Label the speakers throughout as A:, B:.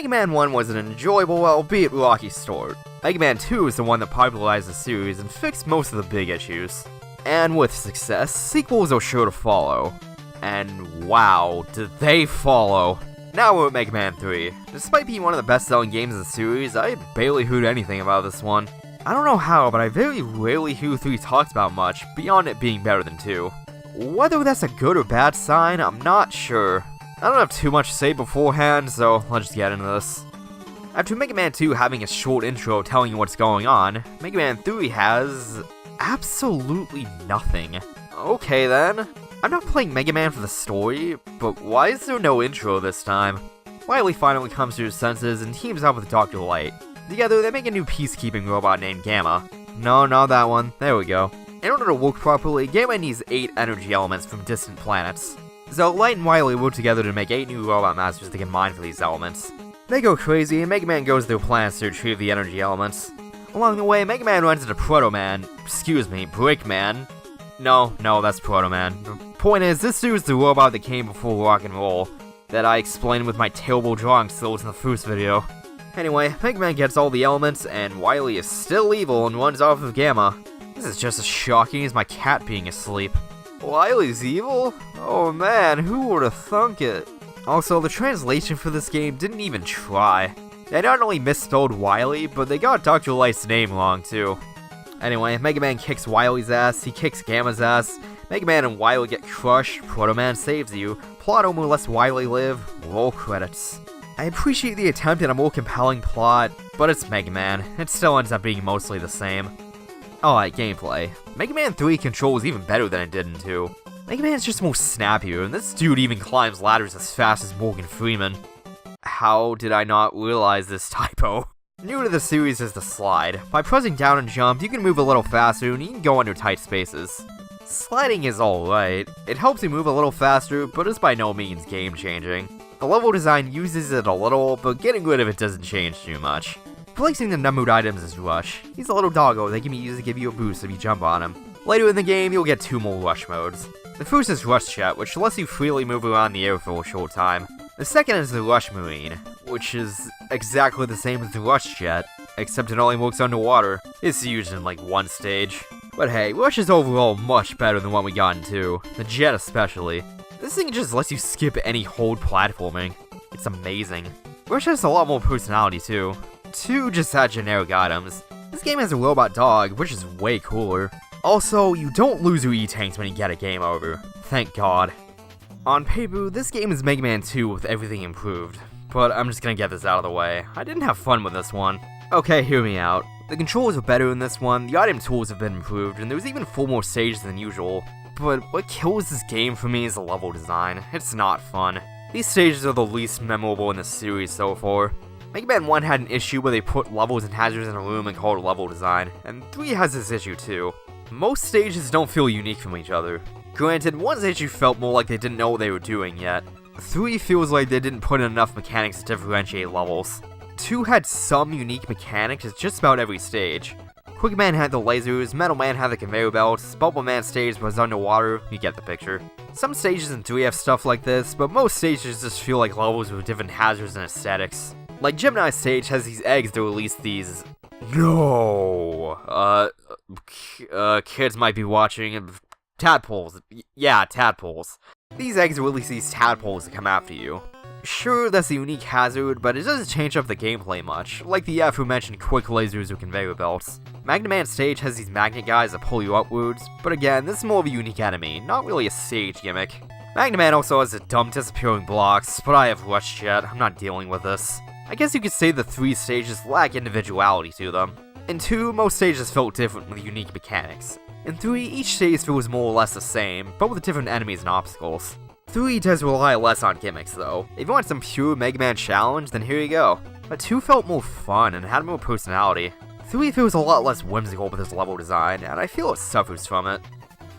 A: Mega Man 1 was an enjoyable, albeit rocky start. Mega Man 2 is the one that popularized the series and fixed most of the big issues. And with success, sequels are sure to follow. And wow, did they follow! Now we're at Mega Man 3. Despite being one of the best-selling games in the series, I barely heard anything about this one. I don't know how, but I very rarely hear 3 talked about much, beyond it being better than 2. Whether that's a good or bad sign, I'm not sure. I don't have too much to say beforehand, so let's just get into this. After Mega Man 2 having a short intro telling you what's going on, Mega Man 3 has absolutely nothing. Okay then. I'm not playing Mega Man for the story, but why is there no intro this time? Wily finally comes to his senses and teams up with Dr. Light. Together, they make a new peacekeeping robot named Gamma. No, not that one. There we go. In order to work properly, Gamma needs 8 energy elements from distant planets. So Light and Wily work together to make 8 new robot masters they can mine for these elements. They go crazy, and Mega Man goes to their planets to retrieve the energy elements. Along the way, Mega Man runs into Brickman. No, that's Proto Man. The point is, this dude's the robot that came before Rock and Roll, that I explained with my terrible drawing skills in the first video. Anyway, Mega Man gets all the elements, and Wily is still evil and runs off with Gamma. This is just as shocking as my cat being asleep. Wily's evil? Oh man, who would've thunk it? Also, the translation for this game didn't even try. They not only misspelled Wily, but they got Dr. Light's name wrong too. Anyway, Mega Man kicks Wily's ass, he kicks Gamma's ass, Mega Man and Wily get crushed, Proto Man saves you, plot more lets Wily live, roll credits. I appreciate the attempt at a more compelling plot, but it's Mega Man, it still ends up being mostly the same. Alright, gameplay. Mega Man 3 controls even better than it did in 2. Mega Man's just more snappier, and this dude even climbs ladders as fast as Morgan Freeman. How did I not realize this typo? New to the series is the slide. By pressing down and jump, you can move a little faster and you can go under tight spaces. Sliding is alright. It helps you move a little faster, but it's by no means game-changing. The level design uses it a little, but getting rid of it doesn't change too much. Placing the numbered items is Rush. He's a little doggo that can be used to give you a boost if you jump on him. Later in the game, you'll get 2 more Rush modes. The first is Rush Jet, which lets you freely move around the air for a short time. The second is the Rush Marine, which is exactly the same as the Rush Jet, except it only works underwater. It's used in like one stage. But hey, Rush is overall much better than what we got in 2, the Jet especially. This thing just lets you skip any hold platforming. It's amazing. Rush has a lot more personality too. 2 just had generic items. This game has a robot dog, which is way cooler. Also, you don't lose your E-tanks when you get a game over. Thank God. On paper, this game is Mega Man 2 with everything improved. But I'm just gonna get this out of the way. I didn't have fun with this one. Okay, hear me out. The controls are better in this one, the item tools have been improved, and there's even 4 more stages than usual. But what kills this game for me is the level design. It's not fun. These stages are the least memorable in the series so far. Mega Man 1 had an issue where they put levels and hazards in a room and called it level design, and 3 has this issue too. Most stages don't feel unique from each other. Granted, 1 stage felt more like they didn't know what they were doing yet. 3 feels like they didn't put in enough mechanics to differentiate levels. 2 had some unique mechanics at just about every stage. Quick Man had the lasers, Metal Man had the conveyor belts, Bubble Man stage was underwater, you get the picture. Some stages in 3 have stuff like this, but most stages just feel like levels with different hazards and aesthetics. Like Gemini stage has these eggs that release these... No! Kids might be watching... Tadpoles. Yeah, tadpoles. These eggs release these tadpoles that come after you. Sure, that's a unique hazard, but it doesn't change up the gameplay much, like the aforementioned quick lasers or conveyor belts. Magnet Man stage has these magnet guys that pull you upwards, but again, this is more of a unique enemy, not really a stage gimmick. Magnet Man also has the dumb disappearing blocks, but I have Rush Jet, I'm not dealing with this. I guess you could say the 3 stages lack individuality to them. In 2, most stages felt different with unique mechanics. In 3, each stage feels more or less the same, but with different enemies and obstacles. 3 does rely less on gimmicks though. If you want some pure Mega Man challenge, then here you go. But 2 felt more fun and had more personality. 3 feels a lot less whimsical with its level design, and I feel it suffers from it.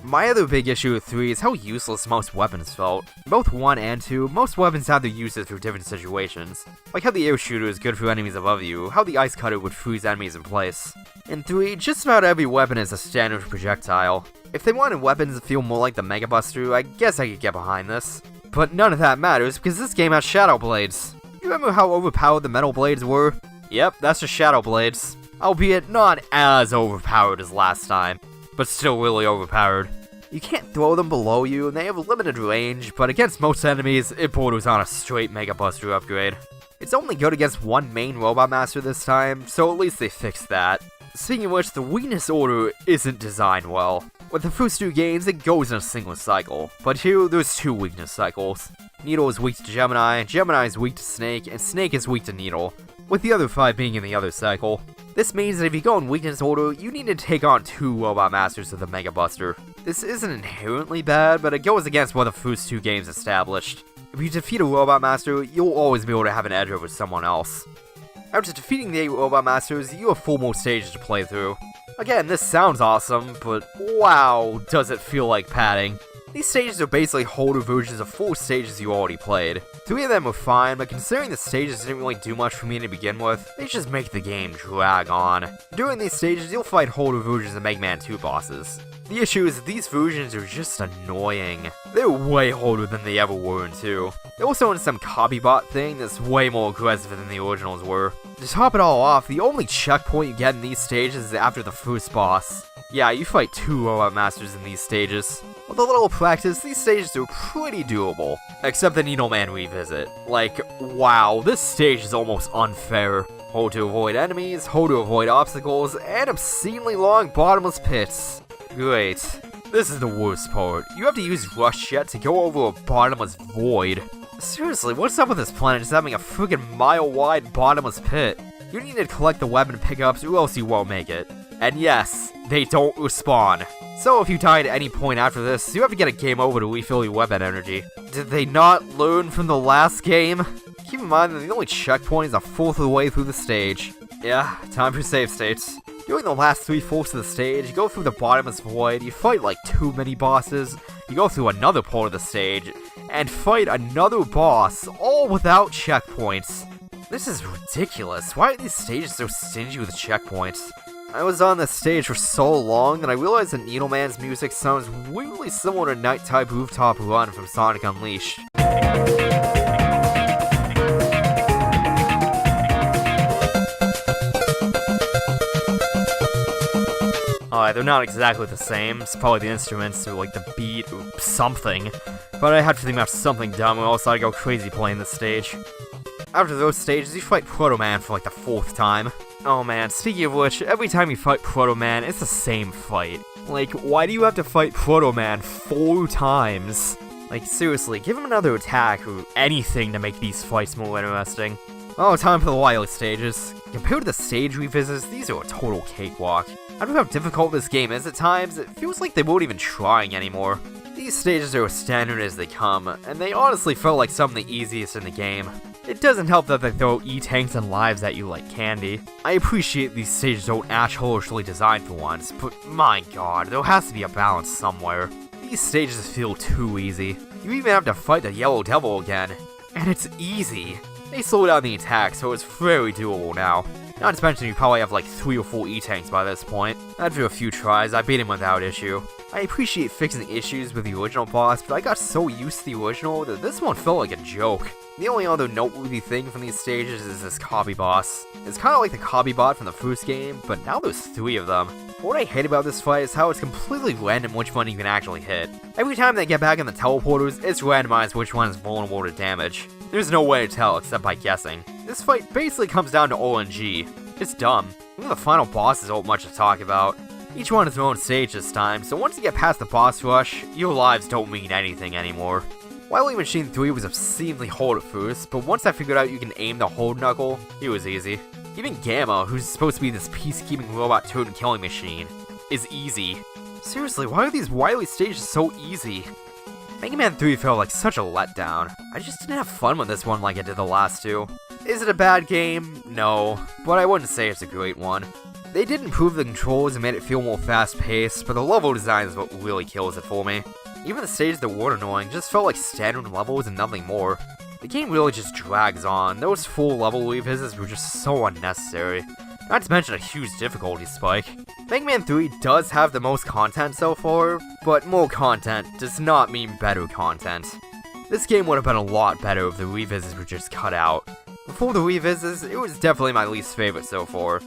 A: My other big issue with 3 is how useless most weapons felt. Both 1 and 2, most weapons have their uses for different situations. Like how the air shooter is good for enemies above you, how the ice cutter would freeze enemies in place. In 3, just about every weapon is a standard projectile. If they wanted weapons to feel more like the Mega Buster, I guess I could get behind this. But none of that matters because this game has Shadow Blades. You remember how overpowered the metal blades were? Yep, that's just shadow blades. Albeit not as overpowered as last time, but still really overpowered. You can't throw them below you, and they have a limited range, but against most enemies, it borders on a straight Mega Buster upgrade. It's only good against one main Robot Master this time, so at least they fixed that. Speaking of which, the weakness order isn't designed well. With the first two games, it goes in a single cycle, but here there's two weakness cycles. Needle is weak to Gemini, Gemini is weak to Snake, and Snake is weak to Needle, with the other 5 being in the other cycle. This means that if you go in weakness order, you need to take on 2 Robot Masters with the Mega Buster. This isn't inherently bad, but it goes against what the first 2 games established. If you defeat a Robot Master, you'll always be able to have an edge over someone else. After defeating the 8 Robot Masters, you have 4 more stages to play through. Again, this sounds awesome, but wow, does it feel like padding. These stages are basically holder versions of 4 stages you already played. 3 of them were fine, but considering the stages didn't really do much for me to begin with, they just make the game drag on. During these stages, you'll fight holder versions of Mega Man 2 bosses. The issue is that these versions are just annoying. They're way harder than they ever were in 2. They're also in some copy bot thing that's way more aggressive than the originals were. To top it all off, the only checkpoint you get in these stages is after the first boss. Yeah, you fight 2 Robot Masters in these stages. With a little practice, these stages are pretty doable. Except the Needleman revisit. Like, wow, this stage is almost unfair. Hold to avoid enemies, hold to avoid obstacles, and obscenely long bottomless pits. Great. This is the worst part. You have to use Rush Jet to go over a bottomless void. Seriously, what's up with this planet just having a friggin' mile-wide bottomless pit? You need to collect the weapon pickups or else you won't make it. And yes, they don't respawn. So if you die at any point after this, you have to get a game over to refill your weapon energy. Did they not learn from the last game? Keep in mind that the only checkpoint is a fourth of the way through the stage. Yeah, time for save states. During the last 3/4 of the stage, you go through the bottomless void, you fight like 2 mini-bosses, you go through another part of the stage, and fight another boss, all without checkpoints. This is ridiculous. Why are these stages so stingy with checkpoints? I was on this stage for so long that I realized that Needleman's music sounds weirdly similar to Night-Type Rooftop Run from Sonic Unleashed. They're not exactly the same. It's probably the instruments or like the beat or something. But I had to think about something dumb or else I'd go crazy playing this stage. After those stages, you fight Proto Man for like the 4th time. Oh man, speaking of which, every time you fight Proto Man, it's the same fight. Like, why do you have to fight Proto Man 4 times? Like, seriously, give him another attack or anything to make these fights more interesting. Oh, time for the Wily stages. Compared to the stage revisits, these are a total cakewalk. I don't know how difficult this game is at times, it feels like they weren't even trying anymore. These stages are as standard as they come, and they honestly felt like some of the easiest in the game. It doesn't help that they throw E-tanks and lives at you like candy. I appreciate these stages don't actually designed for once, but my god, there has to be a balance somewhere. These stages feel too easy. You even have to fight the Yellow Devil again, and it's easy. They slow down the attack, so it's very doable now. Not to mention you probably have like 3 or 4 E-tanks by this point. After a few tries, I beat him without issue. I appreciate fixing issues with the original boss, but I got so used to the original that this one felt like a joke. The only other noteworthy thing from these stages is this copy boss. It's kinda like the copy bot from the first game, but now there's 3 of them. What I hate about this fight is how it's completely random which one you can actually hit. Every time they get back in the teleporters, it's randomized which one is vulnerable to damage. There's no way to tell except by guessing. This fight basically comes down to RNG. It's dumb. Even the final bosses aren't much to talk about. Each one has their own stage this time, so once you get past the boss rush, your lives don't mean anything anymore. Wily Machine 3 was obscenely hard at first, but once I figured out you can aim the hold knuckle, it was easy. Even Gamma, who's supposed to be this peacekeeping robot turn killing machine, is easy. Seriously, why are these Wily stages so easy? Mega Man 3 felt like such a letdown. I just didn't have fun with this one like I did the last 2. Is it a bad game? No, but I wouldn't say it's a great one. They did improve the controls and made it feel more fast-paced, but the level design is what really kills it for me. Even the stages that were annoying just felt like standard levels and nothing more. The game really just drags on. Those full level revisits were just so unnecessary. Not to mention a huge difficulty spike. Mega Man 3 does have the most content so far, but more content does not mean better content. This game would have been a lot better if the revisits were just cut out. Before the revisits, it was definitely my least favorite so far.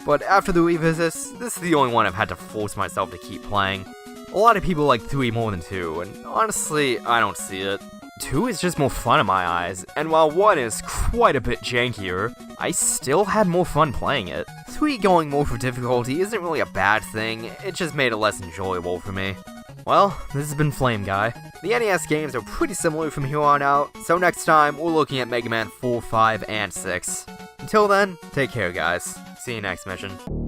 A: But after the revisits, this is the only one I've had to force myself to keep playing. A lot of people like 3 more than 2, and honestly, I don't see it. 2 is just more fun in my eyes, and while 1 is quite a bit jankier, I still had more fun playing it. 3 going more for difficulty isn't really a bad thing, it just made it less enjoyable for me. Well, this has been Flame Guy. The NES games are pretty similar from here on out, so next time we're looking at Mega Man 4, 5, and 6. Until then, take care guys. See you next mission.